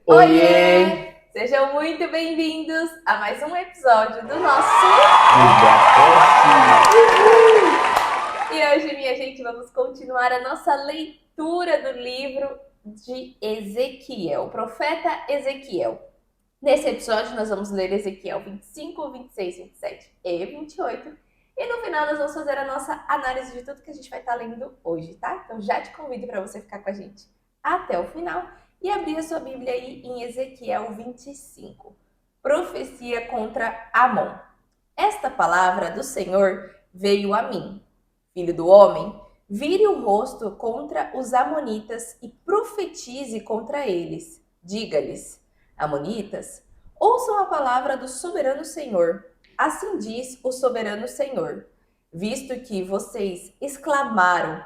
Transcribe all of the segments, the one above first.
Oiê! Oiê! Sejam muito bem-vindos a mais um episódio do nosso. Budapeste! E hoje, minha gente, vamos continuar a nossa leitura do livro de Ezequiel, o profeta Ezequiel. Nesse episódio, nós vamos ler Ezequiel 25, 26, 27 e 28. E no final, nós vamos fazer a nossa análise de tudo que a gente vai estar lendo hoje, tá? Então, já te convido para você ficar com a gente até o final e abrir a sua Bíblia aí em Ezequiel 25. Profecia contra Amon. Esta palavra do Senhor veio a mim. Filho do homem, vire o rosto contra os amonitas e profetize contra eles. Diga-lhes: Amonitas, ouçam a palavra do soberano Senhor. Assim diz o soberano Senhor. Visto que vocês exclamaram: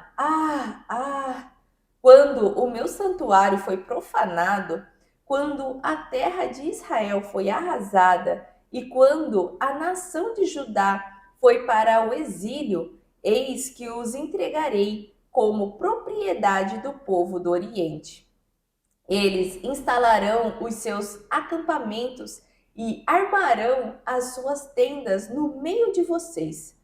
quando o meu santuário foi profanado, quando a terra de Israel foi arrasada e quando a nação de Judá foi para o exílio, eis que os entregarei como propriedade do povo do Oriente. Eles instalarão os seus acampamentos e armarão as suas tendas no meio de vocês.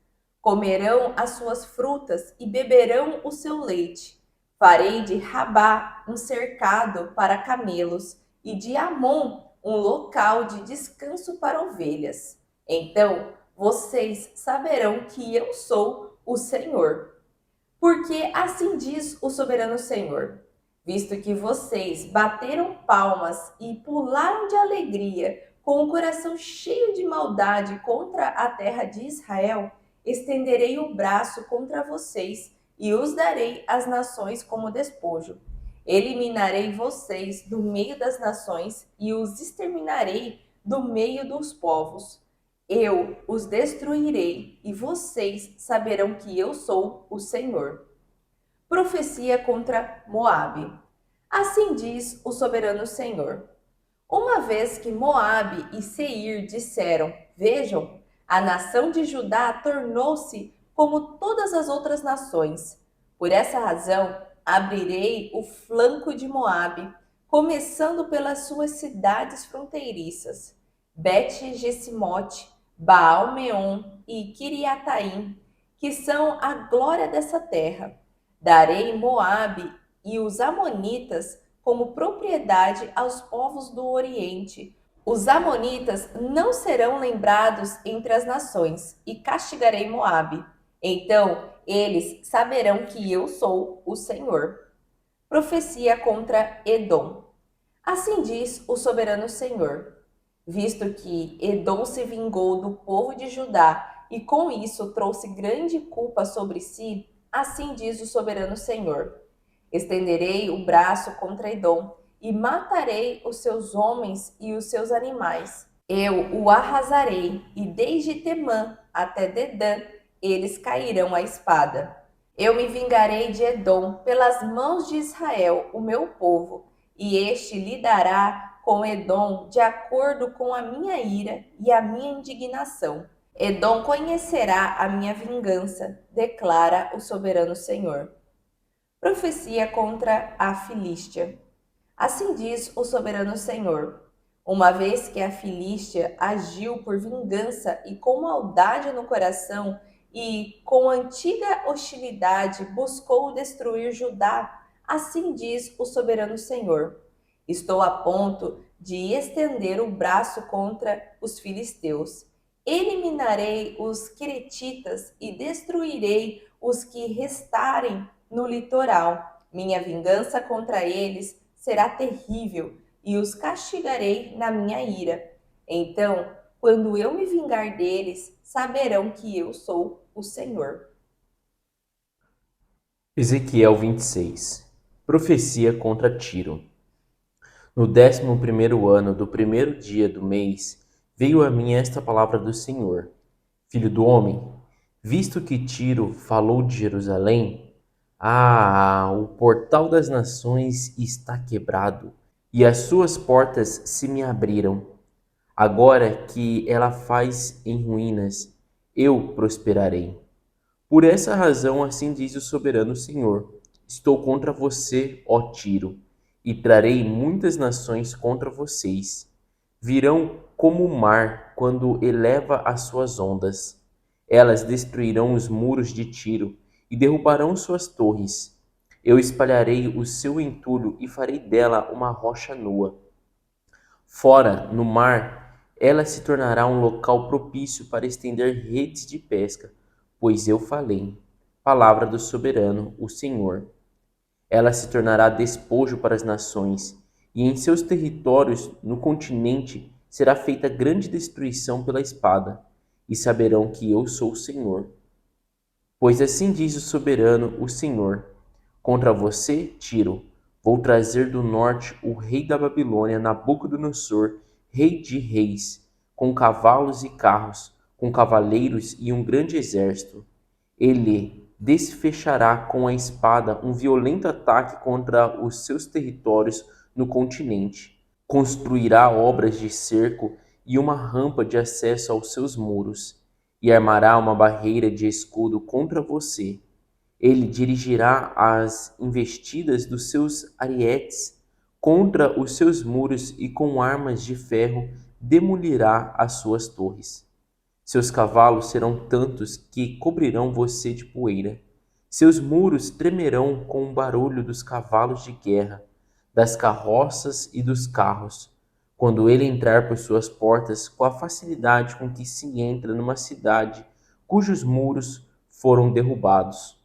Comerão as suas frutas e beberão o seu leite. Farei de Rabá um cercado para camelos e de Amon um local de descanso para ovelhas. Então vocês saberão que eu sou o Senhor. Porque assim diz o soberano Senhor: visto que vocês bateram palmas e pularam de alegria, com o coração cheio de maldade contra a terra de Israel, estenderei o braço contra vocês e os darei às nações como despojo. Eliminarei vocês do meio das nações e os exterminarei do meio dos povos. Eu os destruirei e vocês saberão que eu sou o Senhor. Profecia contra Moabe. Assim diz o soberano Senhor: uma vez que Moabe e Seir disseram: vejam, a nação de Judá tornou-se como todas as outras nações. Por essa razão, abrirei o flanco de Moabe, começando pelas suas cidades fronteiriças, Bet-Gesimote, Baal-Meon e Kiriataim, que são a glória dessa terra. Darei Moabe e os amonitas como propriedade aos povos do Oriente. Os amonitas não serão lembrados entre as nações, e castigarei Moabe. Então eles saberão que eu sou o Senhor. Profecia contra Edom. Assim diz o soberano Senhor: visto que Edom se vingou do povo de Judá e com isso trouxe grande culpa sobre si, assim diz o soberano Senhor: estenderei o braço contra Edom e matarei os seus homens e os seus animais. Eu o arrasarei, e desde Temã até Dedã eles cairão à espada. Eu me vingarei de Edom pelas mãos de Israel, o meu povo, e este lidará com Edom de acordo com a minha ira e a minha indignação. Edom conhecerá a minha vingança, declara o soberano Senhor. Profecia contra a Filístia. Assim diz o soberano Senhor: uma vez que a Filístia agiu por vingança e com maldade no coração e com antiga hostilidade buscou destruir Judá, assim diz o soberano Senhor: estou a ponto de estender o braço contra os filisteus. Eliminarei os queretitas e destruirei os que restarem no litoral. Minha vingança contra eles será terrível e os castigarei na minha ira. Então, quando eu me vingar deles, saberão que eu sou o Senhor. Ezequiel 26. Profecia contra Tiro. No 11º ano do primeiro dia do mês, veio a mim esta palavra do Senhor: filho do homem, visto que Tiro falou de Jerusalém, o portal das nações está quebrado, e as suas portas se me abriram. Agora que ela faz em ruínas, eu prosperarei. Por essa razão, assim diz o soberano Senhor: estou contra você, ó Tiro, e trarei muitas nações contra vocês. Virão como o mar quando eleva as suas ondas. Elas destruirão os muros de Tiro e derrubarão suas torres. Eu espalharei o seu entulho e farei dela uma rocha nua. Fora, no mar, ela se tornará um local propício para estender redes de pesca, pois eu falei. Palavra do soberano, o Senhor. Ela se tornará despojo para as nações, e em seus territórios, no continente, será feita grande destruição pela espada, e saberão que eu sou o Senhor. Pois assim diz o soberano, o Senhor: contra você, Tiro, vou trazer do norte o rei da Babilônia, Nabucodonosor, rei de reis, com cavalos e carros, com cavaleiros e um grande exército. Ele desfechará com a espada um violento ataque contra os seus territórios no continente. Construirá obras de cerco e uma rampa de acesso aos seus muros, e armará uma barreira de escudo contra você. Ele dirigirá as investidas dos seus arietes contra os seus muros e com armas de ferro demolirá as suas torres. Seus cavalos serão tantos que cobrirão você de poeira. Seus muros tremerão com o barulho dos cavalos de guerra, das carroças e dos carros, quando ele entrar por suas portas com a facilidade com que se entra numa cidade cujos muros foram derrubados.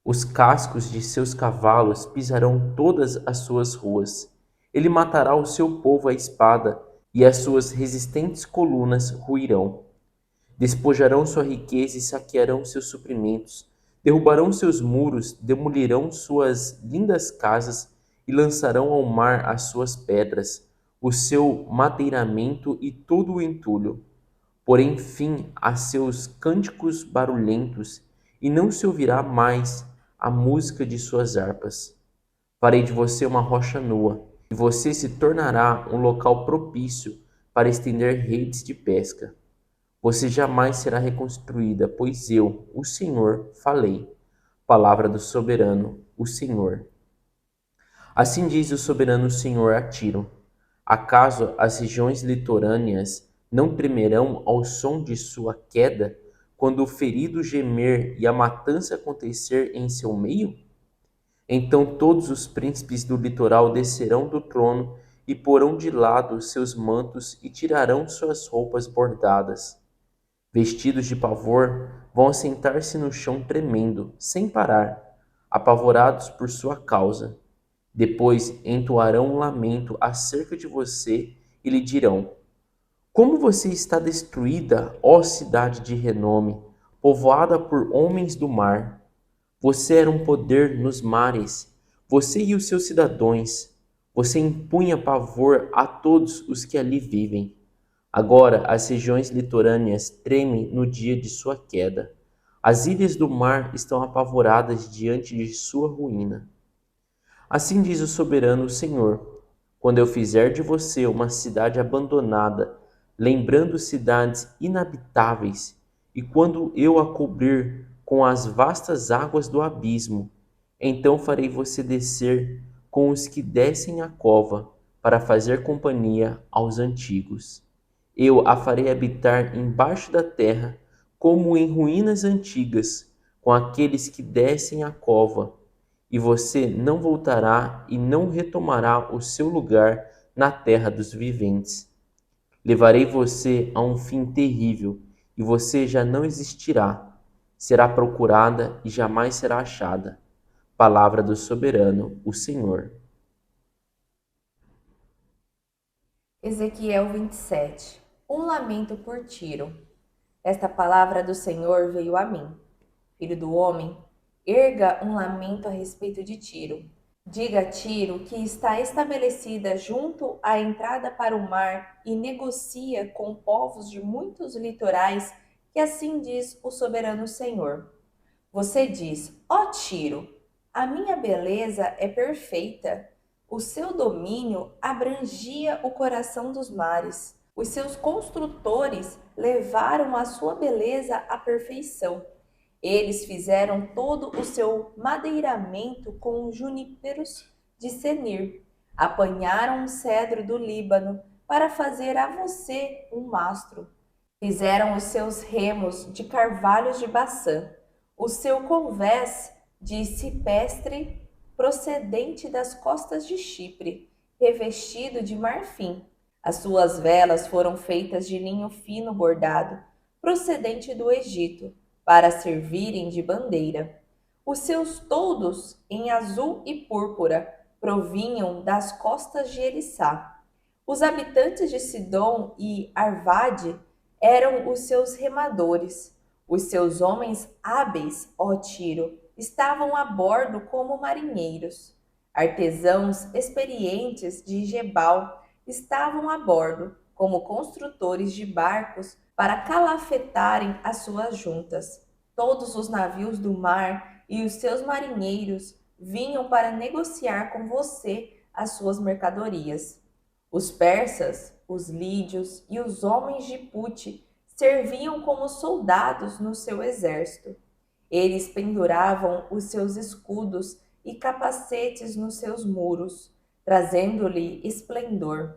Os cascos de seus cavalos pisarão todas as suas ruas. Ele matará o seu povo à espada, e as suas resistentes colunas ruirão. Despojarão sua riqueza e saquearão seus suprimentos. Derrubarão seus muros, demolirão suas lindas casas e lançarão ao mar as suas pedras, o seu madeiramento e todo o entulho. Porém, fim a seus cânticos barulhentos, e não se ouvirá mais a música de suas harpas. Farei de você uma rocha nua, e você se tornará um local propício para estender redes de pesca. Você jamais será reconstruída, pois eu, o Senhor, falei. Palavra do soberano, o Senhor. Assim diz o soberano Senhor a Tiro: acaso as regiões litorâneas não tremerão ao som de sua queda, quando o ferido gemer e a matança acontecer em seu meio? Então todos os príncipes do litoral descerão do trono e porão de lado seus mantos e tirarão suas roupas bordadas. Vestidos de pavor, vão assentar-se no chão tremendo, sem parar, apavorados por sua causa. Depois entoarão um lamento acerca de você e lhe dirão: como você está destruída, ó cidade de renome, povoada por homens do mar! Você era um poder nos mares, você e os seus cidadãos. Você impunha pavor a todos os que ali vivem. Agora as regiões litorâneas tremem no dia de sua queda. As ilhas do mar estão apavoradas diante de sua ruína. Assim diz o soberano Senhor: quando eu fizer de você uma cidade abandonada, lembrando cidades inabitáveis, e quando eu a cobrir com as vastas águas do abismo, então farei você descer com os que descem a cova para fazer companhia aos antigos. Eu a farei habitar embaixo da terra, como em ruínas antigas, com aqueles que descem a cova, e você não voltará e não retomará o seu lugar na terra dos viventes. Levarei você a um fim terrível, e você já não existirá. Será procurada e jamais será achada. Palavra do soberano, o Senhor. Ezequiel 27. Um lamento por Tiro. Esta palavra do Senhor veio a mim. Filho do homem, erga um lamento a respeito de Tiro. Diga a Tiro que está estabelecida junto à entrada para o mar e negocia com povos de muitos litorais, que assim diz o soberano Senhor. Você diz: ó Tiro, a minha beleza é perfeita. O seu domínio abrangia o coração dos mares. Os seus construtores levaram a sua beleza à perfeição. Eles fizeram todo o seu madeiramento com juníperos de Senir. Apanharam um cedro do Líbano para fazer a você um mastro. Fizeram os seus remos de carvalhos de Baçã, o seu convés de cipestre procedente das costas de Chipre, revestido de marfim. As suas velas foram feitas de linho fino bordado, procedente do Egito, para servirem de bandeira. Os seus toldos, em azul e púrpura, provinham das costas de Elissá. Os habitantes de Sidom e Arvade eram os seus remadores. Os seus homens hábeis, ó Tiro, estavam a bordo como marinheiros. Artesãos experientes de Gebal estavam a bordo como construtores de barcos para calafetarem as suas juntas. Todos os navios do mar e os seus marinheiros vinham para negociar com você as suas mercadorias. Os persas, os lídios e os homens de Pute serviam como soldados no seu exército. Eles penduravam os seus escudos e capacetes nos seus muros, trazendo-lhe esplendor.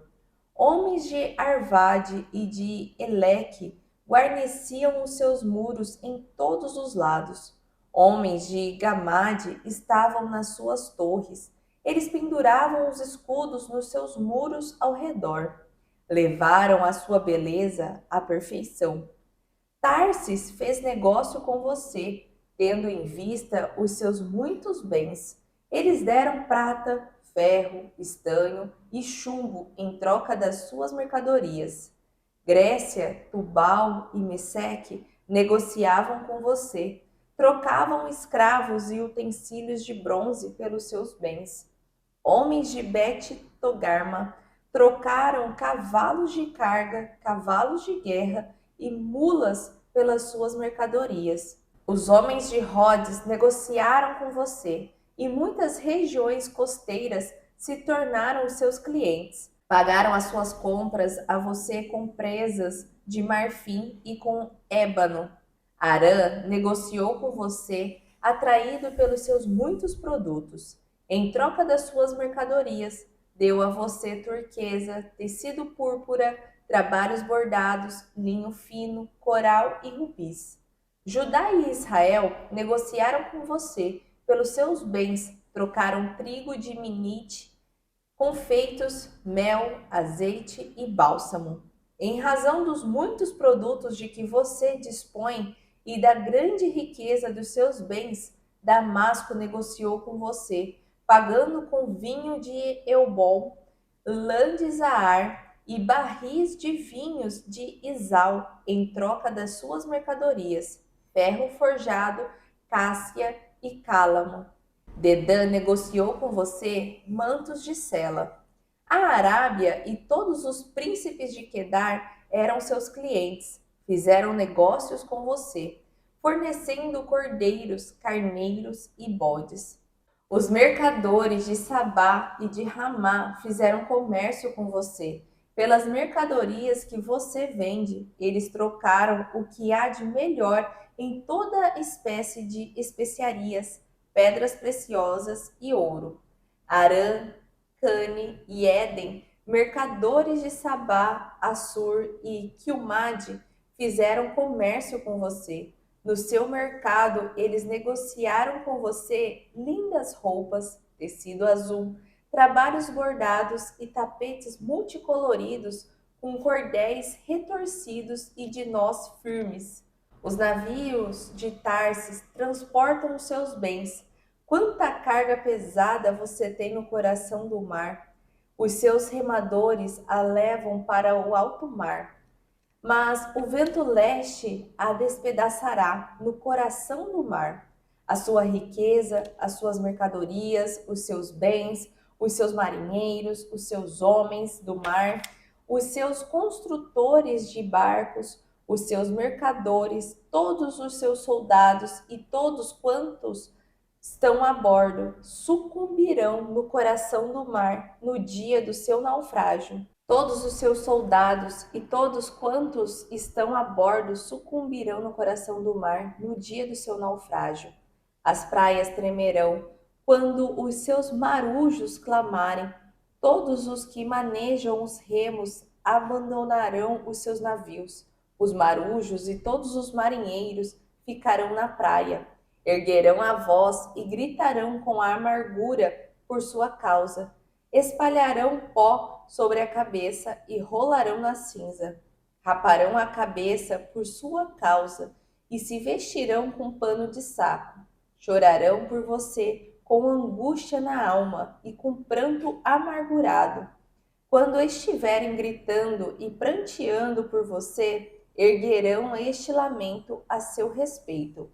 Homens de Arvade e de Eleque guarneciam os seus muros em todos os lados. Homens de Gamade estavam nas suas torres. Eles penduravam os escudos nos seus muros ao redor. Levaram a sua beleza à perfeição. Tarsis fez negócio com você, tendo em vista os seus muitos bens. Eles deram prata, ferro, estanho e chumbo em troca das suas mercadorias. Grécia, Tubal e Meseque negociavam com você, trocavam escravos e utensílios de bronze pelos seus bens. Homens de Bet-Togarma trocaram cavalos de carga, cavalos de guerra e mulas pelas suas mercadorias. Os homens de Rhodes negociaram com você, e muitas regiões costeiras se tornaram seus clientes. Pagaram as suas compras a você com presas de marfim e com ébano. Arã negociou com você, atraído pelos seus muitos produtos. Em troca das suas mercadorias, deu a você turquesa, tecido púrpura, trabalhos bordados, linho fino, coral e rubis. Judá e Israel negociaram com você pelos seus bens, trocaram trigo de Minite, confeitos, mel, azeite e bálsamo. Em razão dos muitos produtos de que você dispõe e da grande riqueza dos seus bens, Damasco negociou com você, pagando com vinho de Eubol, lã de Zaar e barris de vinhos de Isal em troca das suas mercadorias, ferro forjado, cássia e cálamo. Dedã negociou com você mantos de Sela. A Arábia e todos os príncipes de Quedar eram seus clientes, fizeram negócios com você, fornecendo cordeiros, carneiros e bodes. Os mercadores de Sabá e de Ramá fizeram comércio com você. Pelas mercadorias que você vende, eles trocaram o que há de melhor em toda espécie de especiarias, pedras preciosas e ouro. Arã, Cane e Éden, mercadores de Sabá, Assur e Quilmade, fizeram comércio com você. No seu mercado, eles negociaram com você lindas roupas, tecido azul, trabalhos bordados e tapetes multicoloridos com cordéis retorcidos e de nós firmes. Os navios de Tarsis transportam os seus bens. Quanta carga pesada você tem no coração do mar! Os seus remadores a levam para o alto mar. Mas o vento leste a despedaçará no coração do mar. A sua riqueza, as suas mercadorias, os seus bens, os seus marinheiros, os seus homens do mar, os seus construtores de barcos, os seus mercadores, todos os seus soldados e todos quantos estão a bordo sucumbirão no coração do mar no dia do seu naufrágio. Todos os seus soldados e todos quantos estão a bordo sucumbirão no coração do mar no dia do seu naufrágio. As praias tremerão, quando os seus marujos clamarem, todos os que manejam os remos abandonarão os seus navios. Os marujos e todos os marinheiros ficarão na praia, erguerão a voz e gritarão com amargura por sua causa. Espalharão pó sobre a cabeça e rolarão na cinza. Raparão a cabeça por sua causa e se vestirão com pano de saco. Chorarão por você com angústia na alma e com pranto amargurado. Quando estiverem gritando e pranteando por você, erguerão este lamento a seu respeito.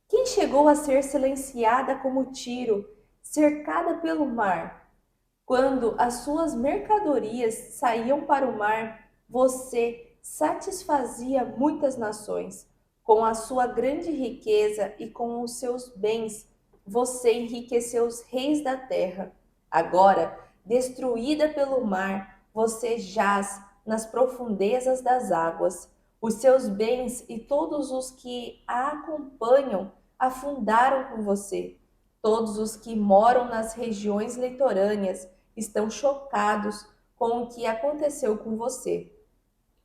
Quem chegou a ser silenciada como Tiro, cercada pelo mar? Quando as suas mercadorias saíam para o mar, você satisfazia muitas nações. Com a sua grande riqueza e com os seus bens, você enriqueceu os reis da terra. Agora, destruída pelo mar, você jaz nas profundezas das águas. Os seus bens e todos os que a acompanham afundaram com você. Todos os que moram nas regiões litorâneas estão chocados com o que aconteceu com você.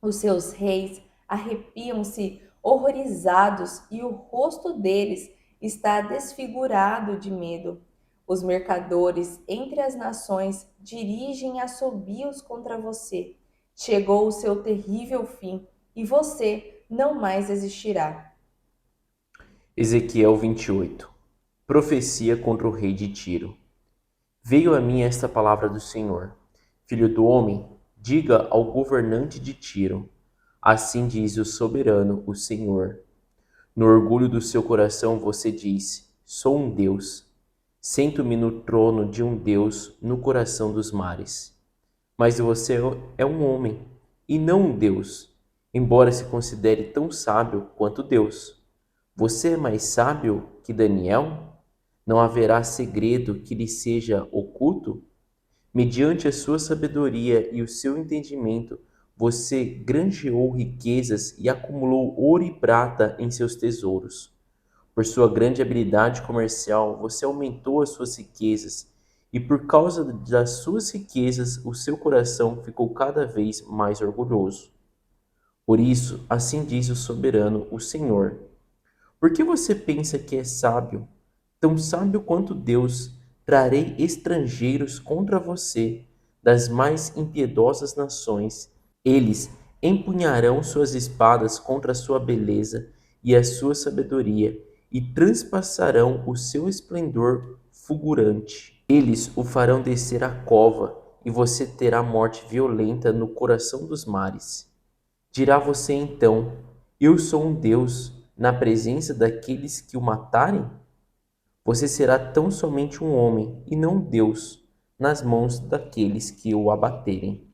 Os seus reis arrepiam-se horrorizados e o rosto deles está desfigurado de medo. Os mercadores entre as nações dirigem assobios contra você. Chegou o seu terrível fim e você não mais existirá. Ezequiel 28. Profecia contra o rei de Tiro. Veio a mim esta palavra do Senhor: Filho do homem, diga ao governante de Tiro: assim diz o soberano, o Senhor. No orgulho do seu coração você disse: sou um Deus. Sento-me no trono de um Deus no coração dos mares. Mas você é um homem, e não um Deus, embora se considere tão sábio quanto Deus. Você é mais sábio que Daniel? Não haverá segredo que lhe seja oculto? Mediante a sua sabedoria e o seu entendimento, você granjeou riquezas e acumulou ouro e prata em seus tesouros. Por sua grande habilidade comercial, você aumentou as suas riquezas, e por causa das suas riquezas, o seu coração ficou cada vez mais orgulhoso. Por isso, assim diz o soberano, o Senhor: por que você pensa que é sábio? Tão sábio quanto Deus, trarei estrangeiros contra você, das mais impiedosas nações. Eles empunharão suas espadas contra a sua beleza e a sua sabedoria, e transpassarão o seu esplendor fulgurante. Eles o farão descer à cova, e você terá morte violenta no coração dos mares. Dirá você então: eu sou um Deus, na presença daqueles que o matarem? Você será tão somente um homem, e não Deus, nas mãos daqueles que o abaterem.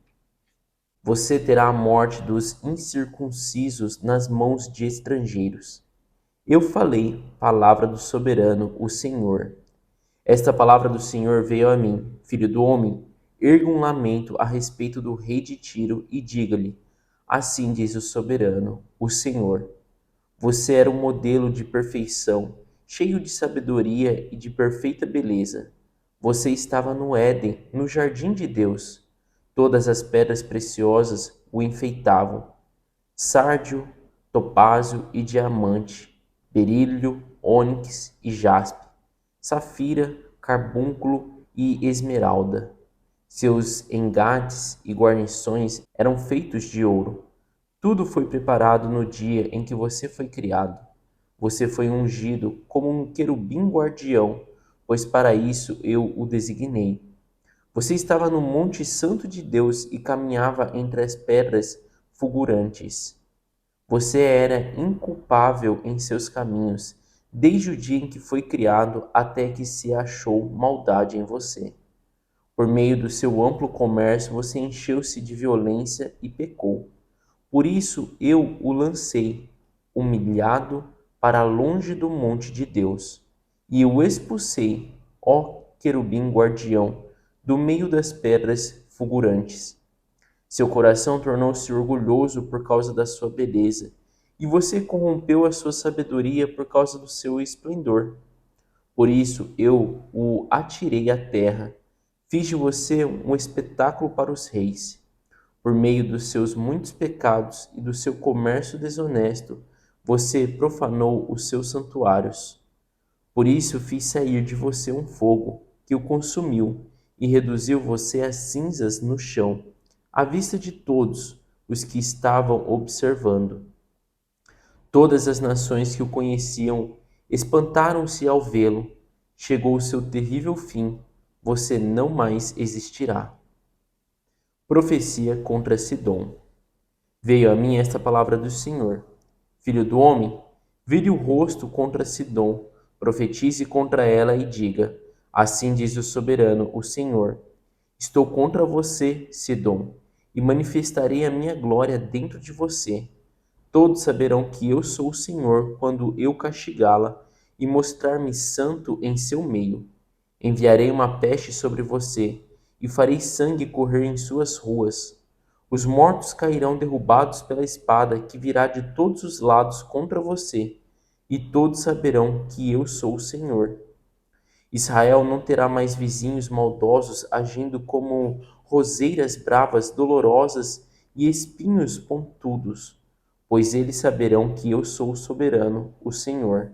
Você terá a morte dos incircuncisos nas mãos de estrangeiros. Eu falei, palavra do soberano, o Senhor. Esta palavra do Senhor veio a mim, filho do homem. Erga um lamento a respeito do rei de Tiro e diga-lhe: assim diz o soberano, o Senhor. Você era um modelo de perfeição, cheio de sabedoria e de perfeita beleza. Você estava no Éden, no jardim de Deus. Todas as pedras preciosas o enfeitavam: sárdio, topázio e diamante, berílio, ônix e jaspe, safira, carbúnculo e esmeralda. Seus engates e guarnições eram feitos de ouro. Tudo foi preparado no dia em que você foi criado. Você foi ungido como um querubim guardião, pois para isso eu o designei. Você estava no Monte Santo de Deus e caminhava entre as pedras fulgurantes. Você era inculpável em seus caminhos, desde o dia em que foi criado até que se achou maldade em você. Por meio do seu amplo comércio, você encheu-se de violência e pecou. Por isso eu o lancei, humilhado, para longe do monte de Deus, e o expulsei, ó querubim guardião, do meio das pedras fulgurantes. Seu coração tornou-se orgulhoso por causa da sua beleza, e você corrompeu a sua sabedoria por causa do seu esplendor. Por isso eu o atirei à terra. Fiz de você um espetáculo para os reis. Por meio dos seus muitos pecados e do seu comércio desonesto, você profanou os seus santuários. Por isso fiz sair de você um fogo que o consumiu e reduziu você a cinzas no chão, à vista de todos os que estavam observando. Todas as nações que o conheciam espantaram-se ao vê-lo. Chegou o seu terrível fim. Você não mais existirá. Profecia contra Sidom. Veio a mim esta palavra do Senhor. Filho do homem, vire o rosto contra Sidom, profetize contra ela e diga: Assim diz o soberano, o Senhor: Estou contra você, Sidom, e manifestarei a minha glória dentro de você. Todos saberão que eu sou o Senhor quando eu castigá-la e mostrar-me santo em seu meio. Enviarei uma peste sobre você e farei sangue correr em suas ruas. Os mortos cairão derrubados pela espada que virá de todos os lados contra você, e todos saberão que eu sou o Senhor. Israel não terá mais vizinhos maldosos agindo como roseiras bravas, dolorosas e espinhos pontudos, pois eles saberão que eu sou o soberano, o Senhor.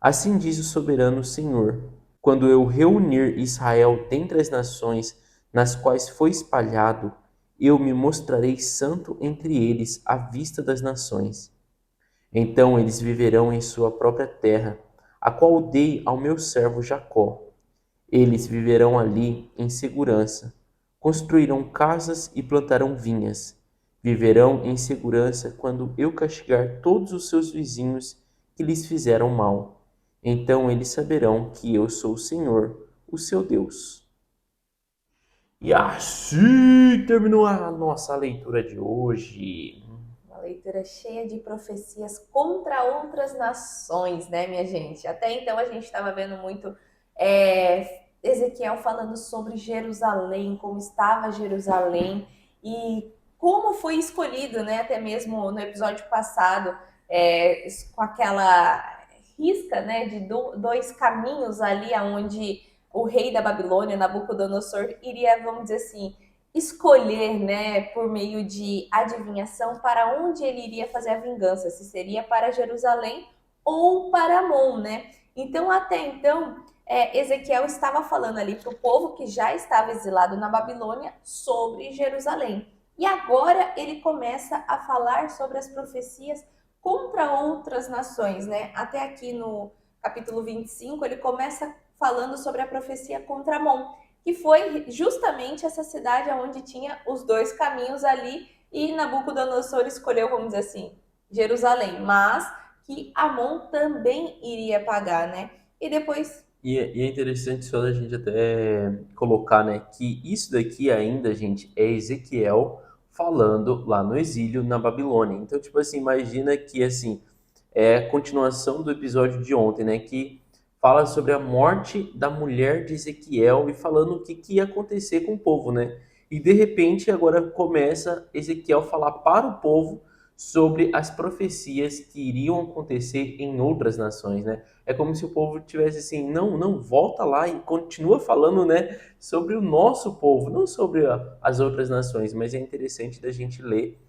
Assim diz o soberano Senhor: quando eu reunir Israel dentre as nações nas quais foi espalhado, eu me mostrarei santo entre eles à vista das nações. Então eles viverão em sua própria terra, a qual dei ao meu servo Jacó. Eles viverão ali em segurança, construirão casas e plantarão vinhas. Viverão em segurança quando eu castigar todos os seus vizinhos que lhes fizeram mal. Então eles saberão que eu sou o Senhor, o seu Deus. E assim terminou a nossa leitura de hoje. Uma leitura cheia de profecias contra outras nações, né, minha gente? Até então a gente estava vendo muito Ezequiel falando sobre Jerusalém, como estava Jerusalém e como foi escolhido, né? Até mesmo no episódio passado, com aquela risca, né, de dois caminhos ali, aonde o rei da Babilônia, Nabucodonosor, iria, vamos dizer assim, escolher, né, por meio de adivinhação, para onde ele iria fazer a vingança, se seria para Jerusalém ou para Amon, né? Então, até então, Ezequiel estava falando ali para o povo que já estava exilado na Babilônia sobre Jerusalém. E agora ele começa a falar sobre as profecias contra outras nações, né? Até aqui no capítulo 25, ele começa falando sobre a profecia contra Amon, que foi justamente essa cidade onde tinha os dois caminhos ali e Nabucodonosor escolheu, vamos dizer assim, Jerusalém, mas que Amon também iria pagar, né? E depois E é interessante só a gente até colocar, né, que isso daqui ainda, gente, é Ezequiel falando lá no exílio na Babilônia. Então, tipo assim, imagina que, assim, é a continuação do episódio de ontem, né, que fala sobre a morte da mulher de Ezequiel e falando o que, que ia acontecer com o povo, né? E de repente agora começa Ezequiel a falar para o povo sobre as profecias que iriam acontecer em outras nações, né? É como se o povo tivesse assim, não, não, volta lá e continua falando, né, sobre o nosso povo, não sobre as outras nações, mas é interessante da gente ler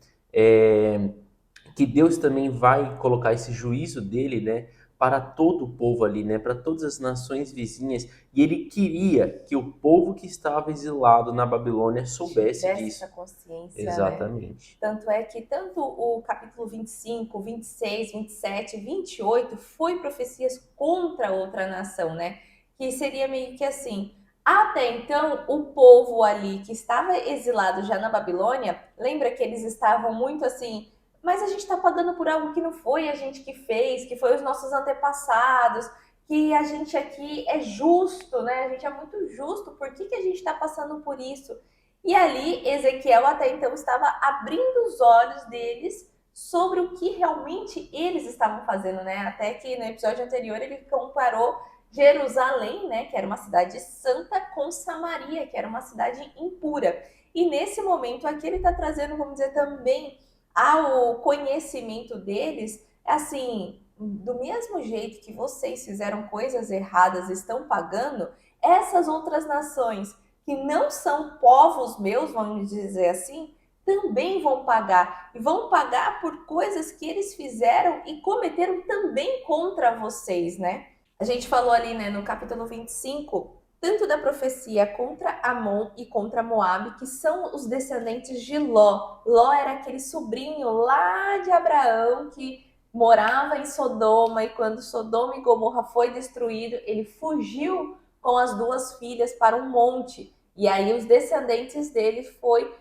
que Deus também vai colocar esse juízo dele, né, para todo o povo ali, né, para todas as nações vizinhas, e ele queria que o povo que estava exilado na Babilônia soubesse tivesse essa disso. consciência, né? Exatamente. Tanto é que tanto o capítulo 25, 26, 27, 28 foi profecias contra outra nação, né? Que seria meio que assim. Até então, o povo ali que estava exilado já na Babilônia, lembra que eles estavam muito assim, mas a gente está pagando por algo que não foi a gente que fez, que foi os nossos antepassados, que a gente aqui é justo, né? A gente é muito justo, por que a gente está passando por isso? E ali, Ezequiel até então estava abrindo os olhos deles sobre o que realmente eles estavam fazendo, né? Até que no episódio anterior ele comparou Jerusalém, né, que era uma cidade santa, com Samaria, que era uma cidade impura. E nesse momento aqui ele está trazendo, vamos dizer, também ao conhecimento deles, assim, do mesmo jeito que vocês fizeram coisas erradas e estão pagando, essas outras nações que não são povos meus, vamos dizer assim, também vão pagar. E vão pagar por coisas que eles fizeram e cometeram também contra vocês, né? A gente falou ali, né, no capítulo 25, tanto da profecia contra Amon e contra Moabe, que são os descendentes de Ló. Ló era aquele sobrinho lá de Abraão que morava em Sodoma, e quando Sodoma e Gomorra foi destruído, ele fugiu com as duas filhas para um monte. E aí os descendentes dele foi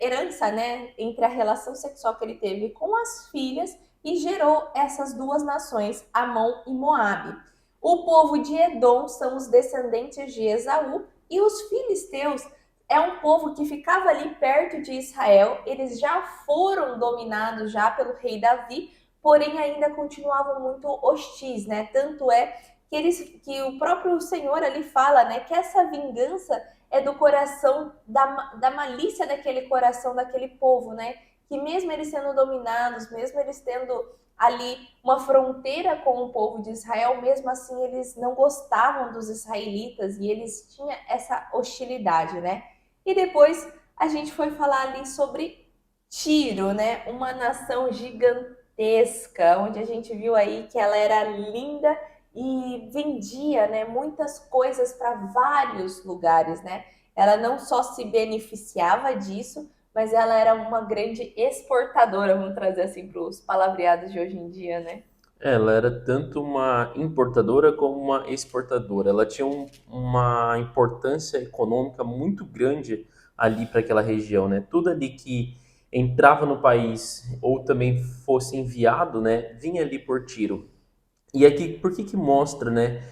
herança, né, entre a relação sexual que ele teve com as filhas e gerou essas duas nações, Amon e Moabe. O povo de Edom são os descendentes de Esaú, e os filisteus é um povo que ficava ali perto de Israel. Eles já foram dominados já pelo rei Davi, porém ainda continuavam muito hostis, né? Tanto é que o próprio Senhor ali fala, né, que essa vingança é do coração, da malícia daquele coração daquele povo, né? Que mesmo eles sendo dominados, mesmo eles tendo ali uma fronteira com o povo de Israel, mesmo assim eles não gostavam dos israelitas e eles tinham essa hostilidade, né? E depois a gente foi falar ali sobre Tiro, né? Uma nação gigantesca, onde a gente viu aí que ela era linda e vendia, né, muitas coisas para vários lugares, né? Ela não só se beneficiava disso, mas ela era uma grande exportadora, vamos trazer assim para os palavreados de hoje em dia, né? Ela era tanto uma importadora como uma exportadora. Ela tinha uma importância econômica muito grande ali para aquela região, né? Tudo ali que entrava no país ou também fosse enviado, né, vinha ali por Tiro. E aqui, por que que mostra, né?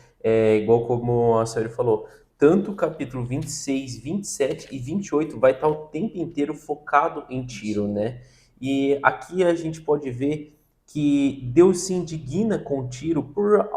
Igual como a senhora falou, tanto o capítulo 26, 27 e 28 vai estar o tempo inteiro focado em Tiro, né? E aqui a gente pode ver que Deus se indigna com Tiro por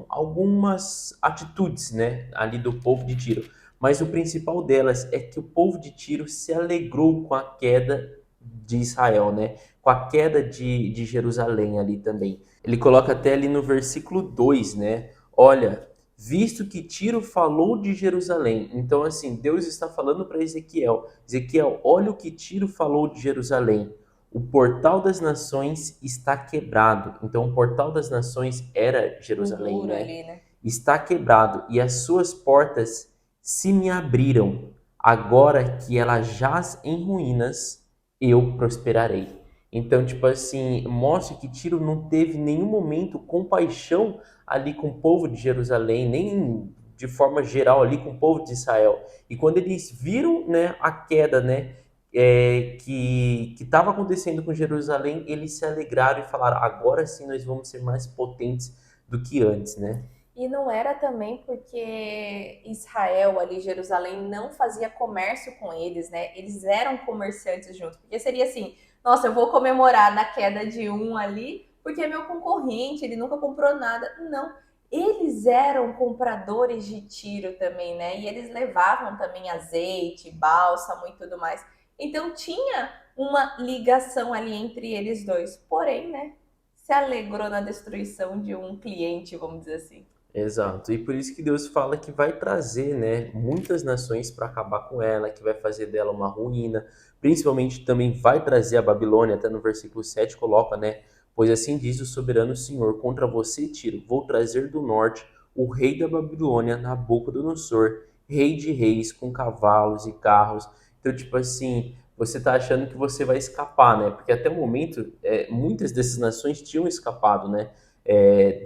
algumas atitudes, né? Ali do povo de Tiro. Mas o principal delas é que o povo de Tiro se alegrou com a queda de Israel, né? Com a queda de Jerusalém ali também. Ele coloca até ali no versículo 2, né? Olha, visto que Tiro falou de Jerusalém. Então, assim, Deus está falando para Ezequiel: Ezequiel, olha o que Tiro falou de Jerusalém. O portal das nações está quebrado. Então, o portal das nações era O Jerusalém, muro né? ali, né? Está quebrado e as suas portas se me abriram. Agora que ela jaz em ruínas, eu prosperarei. Então, tipo assim, mostra que Tiro não teve em nenhum momento compaixão ali com o povo de Jerusalém, nem de forma geral ali com o povo de Israel. E quando eles viram, né, a queda, né, que estava acontecendo com Jerusalém, eles se alegraram e falaram: agora sim nós vamos ser mais potentes do que antes, né? E não era também porque Israel ali, Jerusalém, não fazia comércio com eles, né? Eles eram comerciantes juntos. Porque seria assim, nossa, eu vou comemorar na queda de um ali, porque é meu concorrente, ele nunca comprou nada. Não. Eles eram compradores de Tiro também, né? E eles levavam também azeite, bálsamo e tudo mais. Então tinha uma ligação ali entre eles dois. Porém, né? Se alegrou na destruição de um cliente, vamos dizer assim. Exato. E por isso que Deus fala que vai trazer, né, muitas nações para acabar com ela, que vai fazer dela uma ruína. Principalmente também vai trazer a Babilônia, até no versículo 7 coloca, né? Pois assim diz o soberano Senhor, contra você, Tiro, vou trazer do norte o rei da Babilônia, Nabucodonosor, rei de reis, com cavalos e carros. Então, tipo assim, você tá achando que você vai escapar, né? Porque até o momento, muitas dessas nações tinham escapado, né?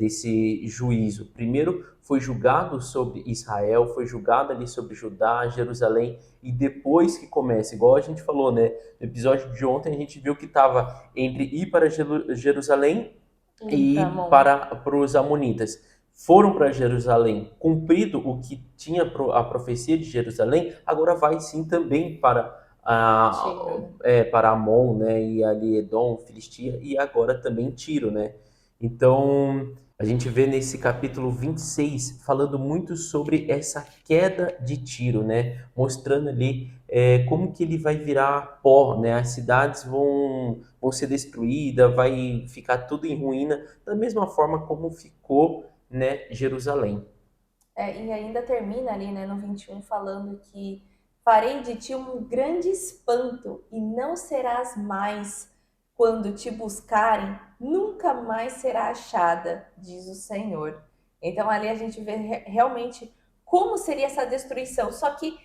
Desse juízo. Primeiro foi julgado sobre Israel, foi julgado ali sobre Judá, Jerusalém, e depois que começa, igual a gente falou, né? No episódio de ontem a gente viu que estava entre ir para Jerusalém E e para ir Mon. para os amonitas. Foram para Jerusalém, cumprido o que tinha a profecia de Jerusalém, agora vai sim também Tiro, né? para Amon, né, e ali Edom, Filistia, e agora também Tiro, né? Então, a gente vê nesse capítulo 26 falando muito sobre essa queda de Tiro, né? Mostrando ali como que ele vai virar pó, né? As cidades vão ser destruídas, vai ficar tudo em ruína, da mesma forma como ficou, né, Jerusalém. E ainda termina ali, né, no 21, falando que farei de ti um grande espanto e não serás mais, quando te buscarem, nunca mais será achada, diz o Senhor. Então ali a gente vê realmente como seria essa destruição. Só que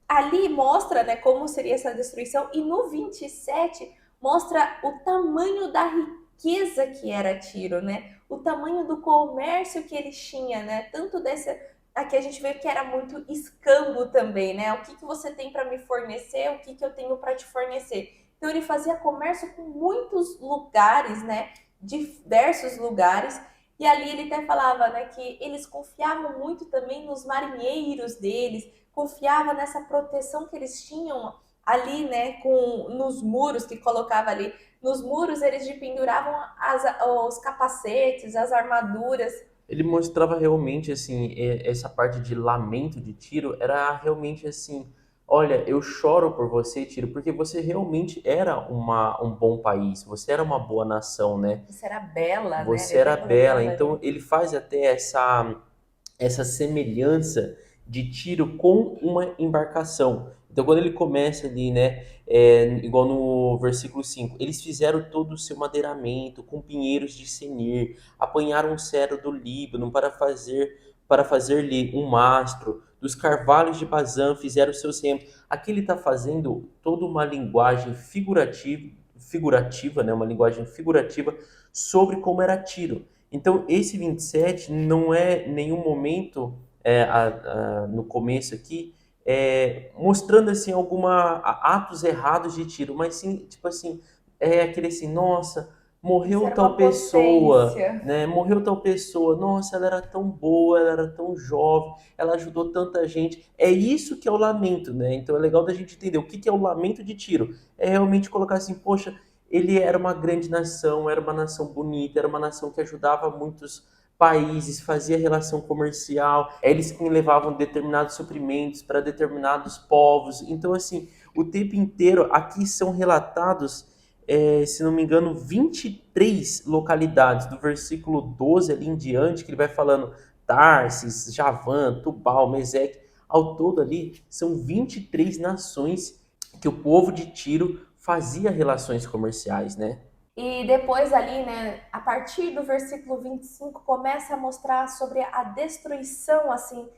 ali mostra, né, como seria essa destruição, e no 27 mostra o tamanho da riqueza que era Tiro, né? O tamanho do comércio que ele tinha, né? Tanto dessa. Aqui a gente vê que era muito escambo também, né? O que, que você tem para me fornecer, o que, que eu tenho para te fornecer. Então ele fazia comércio com muitos lugares, né? Diversos lugares. E ali ele até falava, né, que eles confiavam muito também nos marinheiros deles, confiava nessa proteção que eles tinham ali, né, nos muros que colocava ali. Nos muros eles penduravam os capacetes, as armaduras. Ele mostrava realmente assim, essa parte de lamento de Tiro era realmente assim, olha, eu choro por você, Tiro, porque você realmente era um bom país, você era uma boa nação, né? Isso era bela, né? Ele Você até era bela. colocava Então ali. ele faz até essa semelhança de Tiro com uma embarcação. Então, quando ele começa ali, né, igual no versículo 5, eles fizeram todo o seu madeiramento com pinheiros de Senir, apanharam um cedro do Líbano para fazer-lhe um mastro, dos carvalhos de Bazã fizeram seus remos. Aqui ele está fazendo toda uma linguagem figurativa, né, uma linguagem figurativa sobre como era Tiro. Então, esse 27 não é nenhum momento no começo aqui mostrando assim atos errados de Tiro, mas sim, tipo assim, é aquele assim, nossa, Isso morreu era tal uma pessoa, potência. né? Morreu tal pessoa, nossa, ela era tão boa, ela era tão jovem, ela ajudou tanta gente. É isso que é o lamento, né? Então é legal da gente entender o que que é o lamento de Tiro. É realmente colocar assim, poxa, ele era uma grande nação, era uma nação bonita, era uma nação que ajudava muitos países, fazia relação comercial, eles que levavam determinados suprimentos para determinados povos. Então, assim, o tempo inteiro aqui são relatados, se não me engano, 23 localidades, do versículo 12 ali em diante, que ele vai falando Tarsis, Javã, Tubal, Meseque, ao todo ali são 23 nações que o povo de Tiro fazia relações comerciais, né? E depois ali, né, a partir do versículo 25, começa a mostrar sobre a destruição, assim,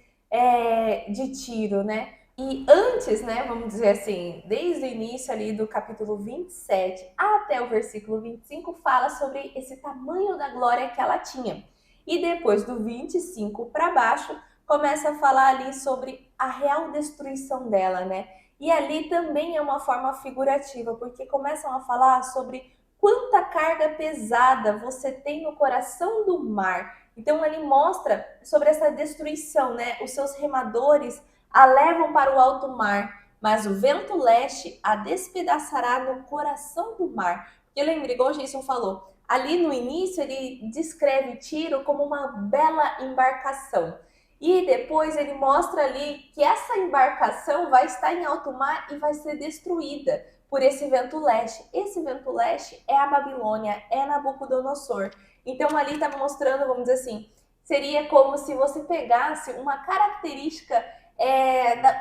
de Tiro, né? E antes, né, vamos dizer assim, desde o início ali do capítulo 27 até o versículo 25, fala sobre esse tamanho da glória que ela tinha. E depois do 25 para baixo, começa a falar ali sobre a real destruição dela, né? E ali também é uma forma figurativa, porque começam a falar sobre quanta carga pesada você tem no coração do mar. Então ele mostra sobre essa destruição, né? Os seus remadores a levam para o alto mar, mas o vento leste a despedaçará no coração do mar. Porque lembra, igual o Jason falou, ali no início ele descreve Tiro como uma bela embarcação. E depois ele mostra ali que essa embarcação vai estar em alto mar e vai ser destruída por esse vento leste. Esse vento leste é a Babilônia, é Nabucodonosor. Então ali estava mostrando, vamos dizer assim, seria como se você pegasse uma característica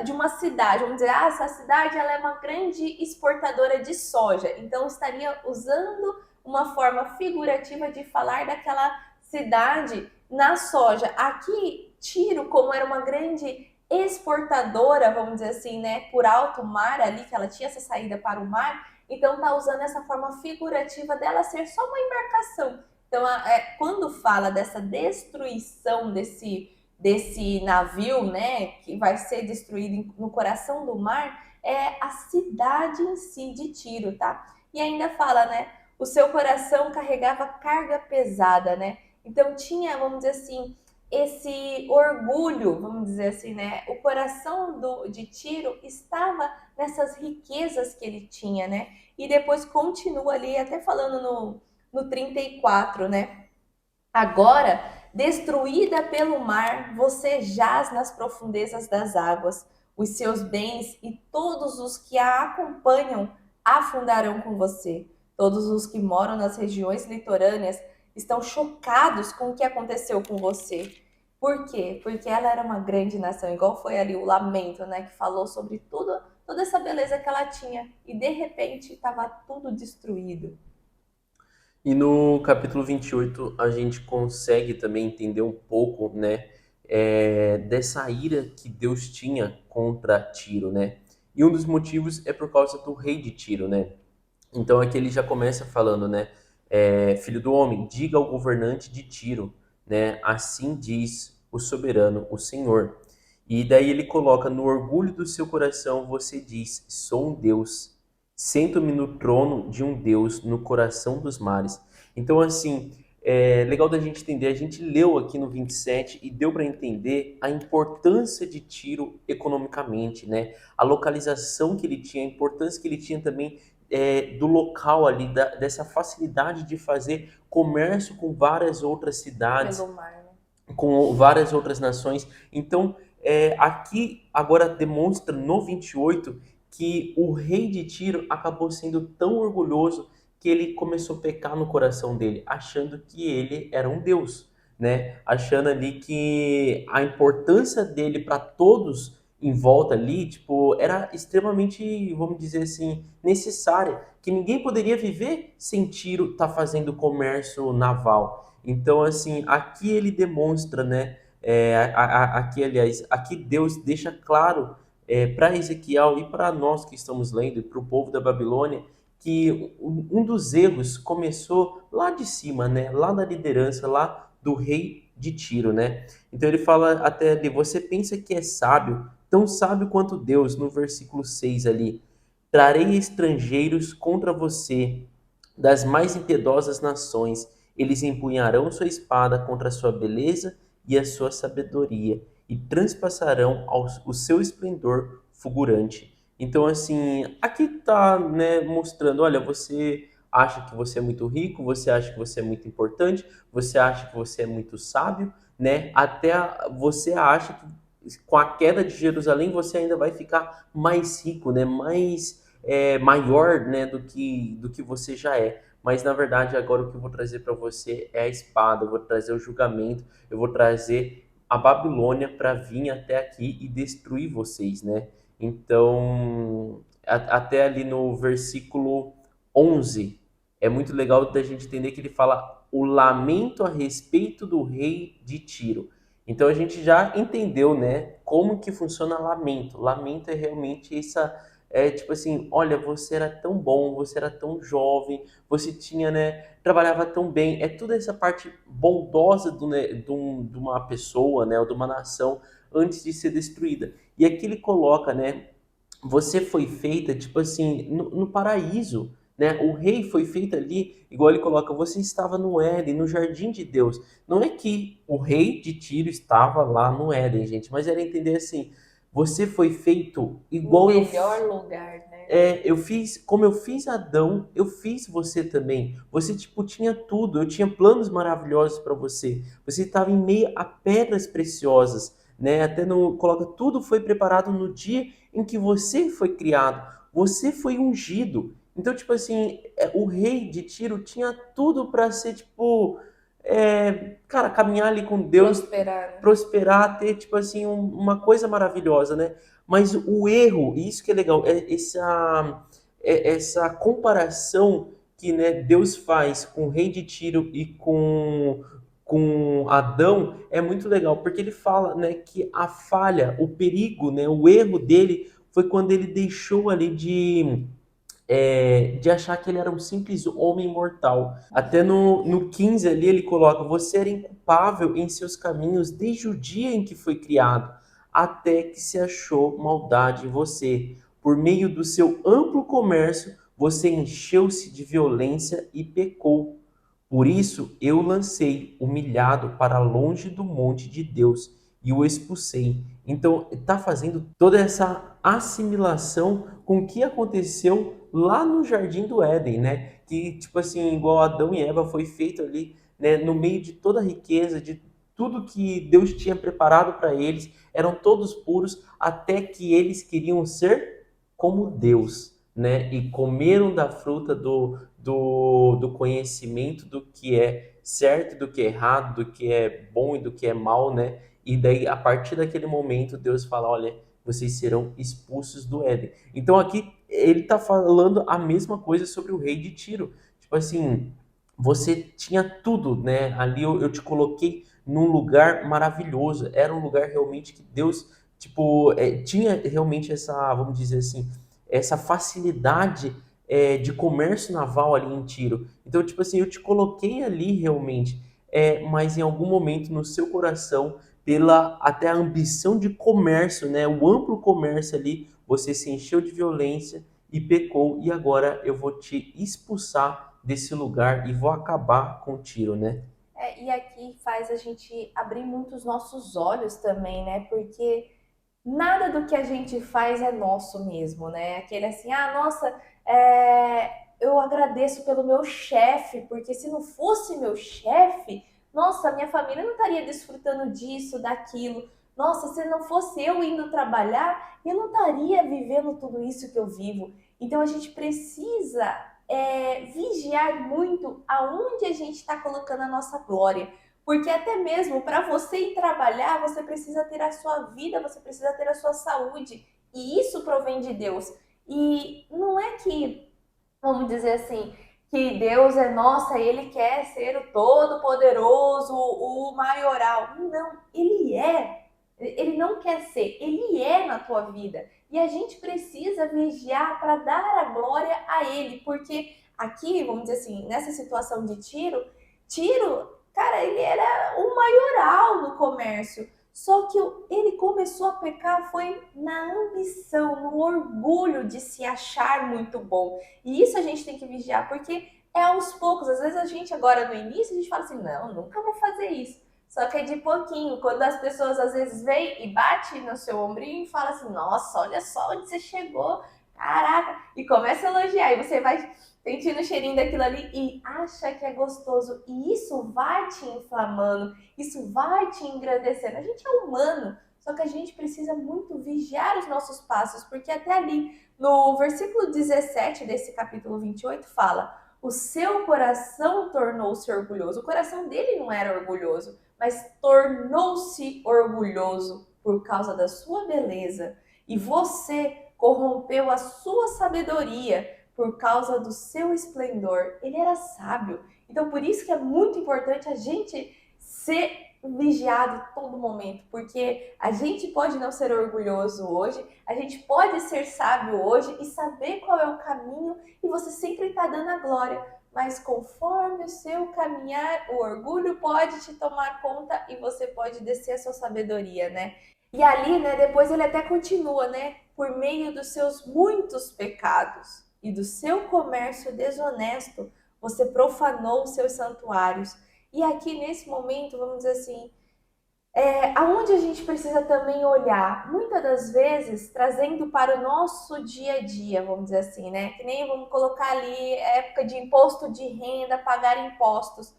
de uma cidade, vamos dizer, essa cidade ela é uma grande exportadora de soja, então estaria usando uma forma figurativa de falar daquela cidade na soja. Aqui, Tiro, como era uma grande exportadora, vamos dizer assim, né, por alto mar ali, que ela tinha essa saída para o mar, então tá usando essa forma figurativa dela ser só uma embarcação. Então, quando fala dessa destruição desse navio, né, que vai ser destruído no coração do mar, é a cidade em si de Tiro, tá? E ainda fala, né, o seu coração carregava carga pesada, né? Então tinha, vamos dizer assim, esse orgulho, vamos dizer assim, né? O coração de Tiro estava nessas riquezas que ele tinha, né? E depois continua ali, até falando no 34, né? Agora, destruída pelo mar, você jaz nas profundezas das águas. os seus bens e todos os que a acompanham afundarão com você. Todos os que moram nas regiões litorâneas estão chocados com o que aconteceu com você. Por quê? Porque ela era uma grande nação, igual foi ali o lamento, né, que falou sobre tudo, toda essa beleza que ela tinha e de repente estava tudo destruído. E no capítulo 28 a gente consegue também entender um pouco, né, dessa ira que Deus tinha contra Tiro, né? E um dos motivos é por causa do rei de Tiro, né? Então aqui ele já começa falando, né? Filho do homem, diga ao governante de Tiro, né? Assim diz o soberano, o Senhor. E daí ele coloca, no orgulho do seu coração você diz, sou um Deus, sento-me no trono de um Deus no coração dos mares. Então assim, é legal da gente entender, a gente leu aqui no 27 e deu para entender a importância de Tiro economicamente, né? A localização que ele tinha, a importância que ele tinha também do local ali, dessa facilidade de fazer comércio com várias outras cidades, Pelo mar, né? com várias outras nações. Então, aqui agora demonstra no 28 que o rei de Tiro acabou sendo tão orgulhoso que ele começou a pecar no coração dele, achando que ele era um deus, né? Achando ali que a importância dele para todos em volta ali, tipo, era extremamente, vamos dizer assim, necessária, que ninguém poderia viver sem Tiro estar fazendo comércio naval. Então, assim, aqui ele demonstra, né? Aqui, aliás, aqui Deus deixa claro para Ezequiel e para nós que estamos lendo, e para o povo da Babilônia, que um dos erros começou lá de cima, né? Lá na liderança, lá do rei de Tiro, né? Então ele fala até ali, você pensa que é sábio, tão sábio quanto Deus, no versículo 6 ali. Trarei estrangeiros contra você, das mais impiedosas nações. Eles empunharão sua espada contra a sua beleza e a sua sabedoria, e transpassarão o seu esplendor fulgurante. Então, assim, aqui está, né, mostrando, olha, você acha que você é muito rico, você acha que você é muito importante, você acha que você é muito sábio, né? Você acha que com a queda de Jerusalém você ainda vai ficar mais rico, né? Mais maior, né, do que você já é. Mas na verdade, agora o que eu vou trazer para você é a espada, eu vou trazer o julgamento, eu vou trazer a Babilônia para vir até aqui e destruir vocês, né? Então, até ali no versículo 11, é muito legal da gente entender que ele fala o lamento a respeito do rei de Tiro. Então a gente já entendeu, né, como que funciona lamento. Lamento é realmente tipo assim, olha, você era tão bom, você era tão jovem, você tinha, né, trabalhava tão bem. É toda essa parte bondosa né, de uma pessoa, né, ou de uma nação antes de ser destruída. E aqui ele coloca, né, você foi feita, tipo assim, no paraíso, né? O rei foi feito ali, igual ele coloca, você estava no Éden, no jardim de Deus. Não é que o rei de Tiro estava lá no Éden, gente, mas era entender assim, você foi feito No igual melhor lugar, né? eu fiz, como eu fiz Adão, eu fiz você também. Você, tipo, tinha tudo. Eu tinha planos maravilhosos para você. Você estava em meio a pedras preciosas, né? Até no, coloca, tudo foi preparado no dia em que você foi criado. Você foi ungido. Então, tipo assim, o rei de Tiro tinha tudo para ser, tipo, cara, caminhar ali com Deus, Prosperar, né? prosperar, ter, tipo assim, uma coisa maravilhosa, né? Mas o erro, e isso que é legal, essa comparação que, né, Deus faz com o rei de Tiro e com Adão é muito legal, porque ele fala, né, que a falha, o perigo, né, o erro dele foi quando ele deixou ali de achar que ele era um simples homem mortal. Até no 15 ali ele coloca: você era inculpável em seus caminhos desde o dia em que foi criado, até que se achou maldade em você. Por meio do seu amplo comércio, você encheu-se de violência e pecou. Por isso eu lancei, humilhado, para longe do monte de Deus e o expulsei. Então, está fazendo toda essa assimilação com o que aconteceu lá no Jardim do Éden, né? Que, tipo assim, igual Adão e Eva foi feito ali, né, no meio de toda a riqueza, de tudo que Deus tinha preparado para eles, eram todos puros, até que eles queriam ser como Deus, né? E comeram da fruta do conhecimento do que é certo, do que é errado, do que é bom e do que é mal, né? E daí, a partir daquele momento, Deus fala: olha, vocês serão expulsos do Éden. Então aqui ele está falando a mesma coisa sobre o rei de Tiro. Tipo assim, você tinha tudo, né? Ali eu te coloquei num lugar maravilhoso. Era um lugar realmente que Deus, tipo, tinha realmente essa, vamos dizer assim, essa facilidade de comércio naval ali em Tiro. Então, tipo assim, eu te coloquei ali realmente, mas em algum momento no seu coração, pela até a ambição de comércio, né? O amplo comércio ali, você se encheu de violência e pecou, e agora eu vou te expulsar desse lugar e vou acabar com Tiro, né? E aqui faz a gente abrir muito os nossos olhos também, né? Porque nada do que a gente faz é nosso mesmo, né? Aquele assim, ah, nossa, eu agradeço pelo meu chefe, porque se não fosse meu chefe, nossa, minha família não estaria desfrutando disso, daquilo. Nossa, se não fosse eu indo trabalhar, eu não estaria vivendo tudo isso que eu vivo. Então a gente precisa vigiar muito aonde a gente está colocando a nossa glória. Porque até mesmo para você ir trabalhar, você precisa ter a sua vida, você precisa ter a sua saúde. E isso provém de Deus. E não é que, vamos dizer assim, que Deus é nossa, ele quer ser o todo-poderoso, o maioral. Não, ele é. Ele não quer ser, ele é na tua vida. E a gente precisa vigiar para dar a glória a ele, porque aqui, vamos dizer assim, nessa situação de Tiro, cara, ele era o maioral no comércio. Só que ele começou a pecar foi na ambição, no orgulho de se achar muito bom. E isso a gente tem que vigiar, porque é aos poucos. Às vezes a gente agora no início, a gente fala assim, não, nunca vou fazer isso. Só que é de pouquinho. Quando as pessoas às vezes vêm e bate no seu ombrinho e fala assim, nossa, olha só onde você chegou, caraca. E começa a elogiar. E você vai sentindo o cheirinho daquilo ali e acha que é gostoso. E isso vai te inflamando, isso vai te engrandecendo. A gente é humano, só que a gente precisa muito vigiar os nossos passos, porque até ali, no versículo 17 desse capítulo 28, fala: o seu coração tornou-se orgulhoso. O coração dele não era orgulhoso, mas tornou-se orgulhoso por causa da sua beleza. E você corrompeu a sua sabedoria por causa do seu esplendor. Ele era sábio. Então, por isso que é muito importante a gente ser vigiado todo momento, porque a gente pode não ser orgulhoso hoje, a gente pode ser sábio hoje e saber qual é o caminho e você sempre está dando a glória. Mas conforme o seu caminhar, o orgulho pode te tomar conta e você pode descer a sua sabedoria, né? E ali, né, depois ele até continua, né? Por meio dos seus muitos pecados e do seu comércio desonesto, você profanou os seus santuários. E aqui nesse momento, vamos dizer assim, aonde a gente precisa também olhar, muitas das vezes trazendo para o nosso dia a dia, vamos dizer assim, né? Que nem vamos colocar ali época de imposto de renda, pagar impostos.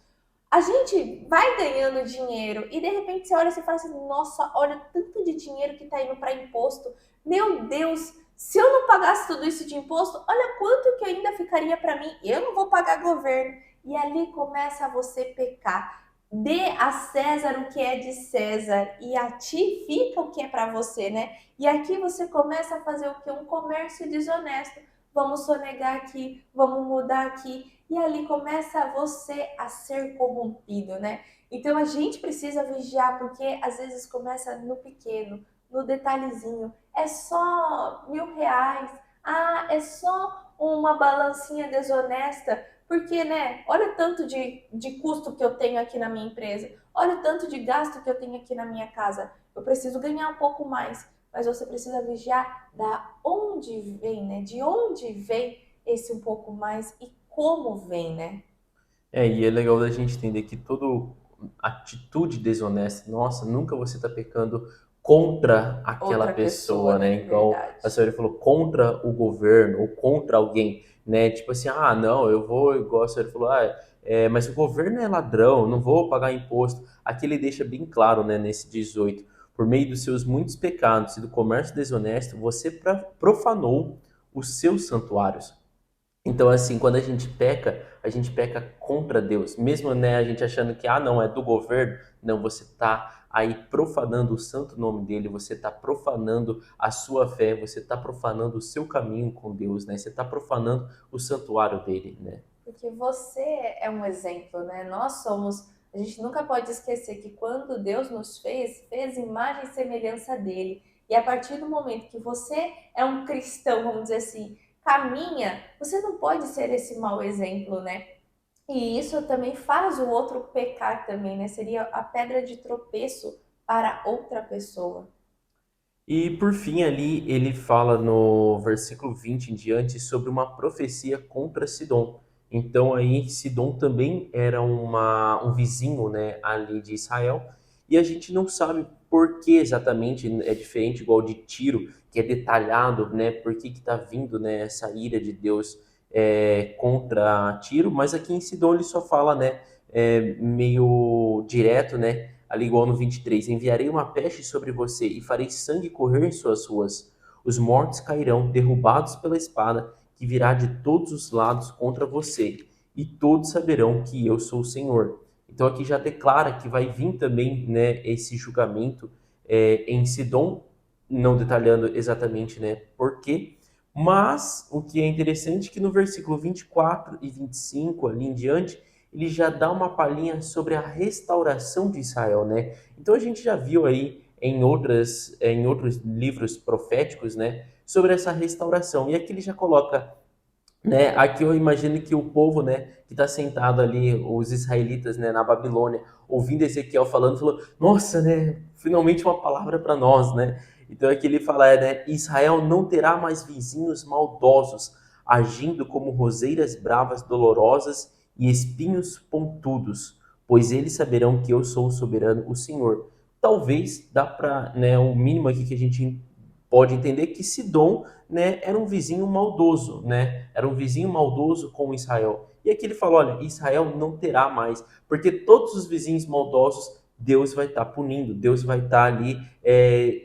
A gente vai ganhando dinheiro e de repente você olha e fala assim: nossa, olha o tanto de dinheiro que está indo para imposto. Meu Deus, se eu não pagasse tudo isso de imposto, olha quanto que ainda ficaria para mim. Eu não vou pagar governo. E ali começa você pecar. Dê a César o que é de César e a ti fica o que é para você, né? E aqui você começa a fazer o que? Um comércio desonesto. Vamos sonegar aqui, vamos mudar aqui. E ali começa você a ser corrompido, né? Então a gente precisa vigiar, porque às vezes começa no pequeno, no detalhezinho. É só R$ 1.000. Ah, é só uma balancinha desonesta. Porque, né? Olha o tanto de custo que eu tenho aqui na minha empresa. Olha o tanto de gasto que eu tenho aqui na minha casa. Eu preciso ganhar um pouco mais. Mas você precisa vigiar da onde vem, né? De onde vem esse um pouco mais e como vem, né? E é legal da gente entender que toda atitude desonesta, nossa, nunca você está pecando contra aquela Outra pessoa, pessoa, né? né? Igual Verdade. a senhora falou, contra o governo ou contra alguém, né? Tipo assim, ah, não, eu vou, igual a senhora falou, mas o governo é ladrão, não vou pagar imposto. Aqui ele deixa bem claro, né, nesse 18, por meio dos seus muitos pecados e do comércio desonesto, você profanou os seus santuários. Então, assim, quando a gente peca contra Deus. Mesmo, né, a gente achando que, não, é do governo. Não, você está aí profanando o santo nome dele, você está profanando a sua fé, você está profanando o seu caminho com Deus, né? Você está profanando o santuário dele, né? Porque você é um exemplo, né? Nós somos. A gente nunca pode esquecer que quando Deus nos fez imagem e semelhança dele. E a partir do momento que você é um cristão, vamos dizer assim, caminha, você não pode ser esse mau exemplo, né? E isso também faz o outro pecar também, né? Seria a pedra de tropeço para outra pessoa. E por fim, ali ele fala no versículo 20 em diante sobre uma profecia contra Sidom. Então aí Sidom também era um vizinho, né, ali de Israel, e a gente não sabe por que exatamente é diferente igual de Tiro, que é detalhado, né, por que está vindo, né, essa ira de Deus contra Tiro, mas aqui em Sidom ele só fala, né, meio direto, né, ali igual no 23, enviarei uma peste sobre você e farei sangue correr em suas ruas. Os mortos cairão, derrubados pela espada, que virá de todos os lados contra você, e todos saberão que eu sou o Senhor. Então aqui já declara que vai vir também, né, esse julgamento em Sidom, não detalhando exatamente, né, por quê, mas o que é interessante é que no versículo 24 e 25, ali em diante, ele já dá uma palhinha sobre a restauração de Israel, né? Então a gente já viu aí em outros livros proféticos, né, sobre essa restauração. E aqui ele já coloca, né, aqui eu imagino que o povo, né, que está sentado ali, os israelitas, né, na Babilônia, ouvindo Ezequiel falando, falou: "Nossa, né, finalmente uma palavra para nós, né?" Então aqui ele fala, né, Israel não terá mais vizinhos maldosos, agindo como roseiras bravas, dolorosas e espinhos pontudos, pois eles saberão que eu sou o soberano, o Senhor. Talvez dá para, né, o mínimo aqui que a gente pode entender que Sidom, né, era um vizinho maldoso, né? Era um vizinho maldoso com Israel. E aqui ele fala, olha, Israel não terá mais, porque todos os vizinhos maldosos Deus vai estar punindo, Deus vai estar ali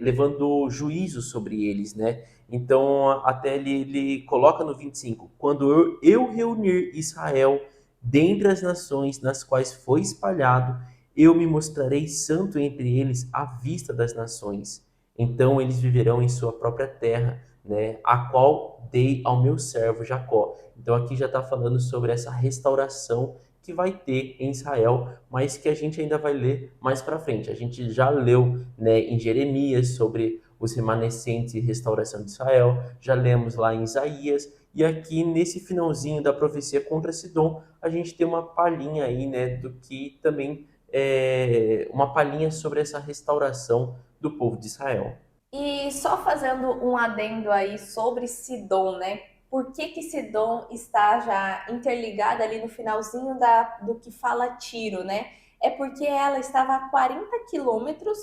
levando juízo sobre eles, né? Então, até ele coloca no 25, quando eu reunir Israel dentre as nações nas quais foi espalhado, eu me mostrarei santo entre eles à vista das nações. Então eles viverão em sua própria terra, né, a qual dei ao meu servo Jacó. Então aqui já está falando sobre essa restauração que vai ter em Israel, mas que a gente ainda vai ler mais para frente. A gente já leu, né, em Jeremias sobre os remanescentes e restauração de Israel, já lemos lá em Isaías, e aqui nesse finalzinho da profecia contra Sidom, a gente tem uma palhinha aí, né, do que também é uma palhinha sobre essa restauração do povo de Israel. E só fazendo um adendo aí sobre Sidom, né? Por que que Sidom está já interligada ali no finalzinho do que fala Tiro, né? É porque ela estava a 40 quilômetros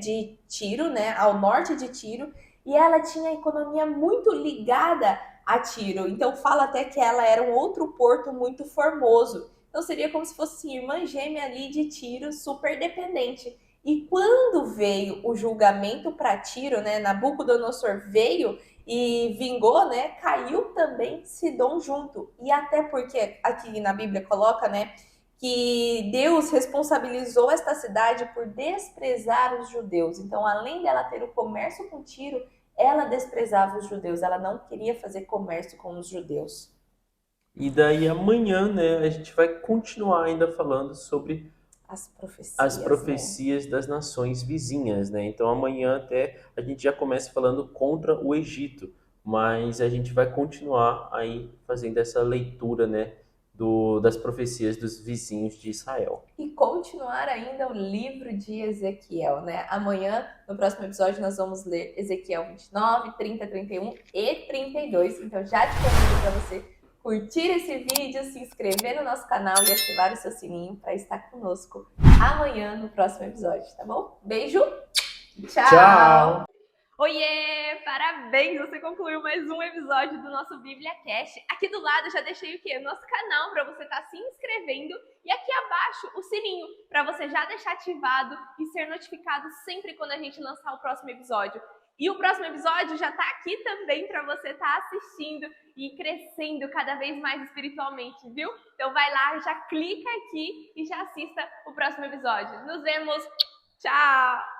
de Tiro, né? Ao norte de Tiro, e ela tinha a economia muito ligada a Tiro. Então fala até que ela era um outro porto muito formoso. Então seria como se fosse assim, irmã gêmea ali de Tiro, super dependente. E quando veio o julgamento para Tiro, né, Nabucodonosor veio e vingou, né, caiu também Sidom junto. E até porque aqui na Bíblia coloca, né, que Deus responsabilizou esta cidade por desprezar os judeus. Então, além dela ter o comércio com Tiro, ela desprezava os judeus, ela não queria fazer comércio com os judeus. E daí amanhã, né, a gente vai continuar ainda falando sobre As as profecias, né? profecias das nações vizinhas, né? Então amanhã até a gente já começa falando contra o Egito, mas a gente vai continuar aí fazendo essa leitura, né, das profecias dos vizinhos de Israel. E continuar ainda o livro de Ezequiel, né? Amanhã, no próximo episódio, nós vamos ler Ezequiel 29, 30, 31 e 32. Então já te convido para você curtir esse vídeo, se inscrever no nosso canal e ativar o seu sininho para estar conosco amanhã no próximo episódio, tá bom? Beijo, tchau! Tchau! Oiê! Parabéns! Você concluiu mais um episódio do nosso Bíblia Cast. Aqui do lado eu já deixei o quê? O nosso canal para você estar se inscrevendo e aqui abaixo o sininho para você já deixar ativado e ser notificado sempre quando a gente lançar o próximo episódio. E o próximo episódio já está aqui também para você estar assistindo e crescendo cada vez mais espiritualmente, viu? Então vai lá, já clica aqui e já assista o próximo episódio. Nos vemos! Tchau!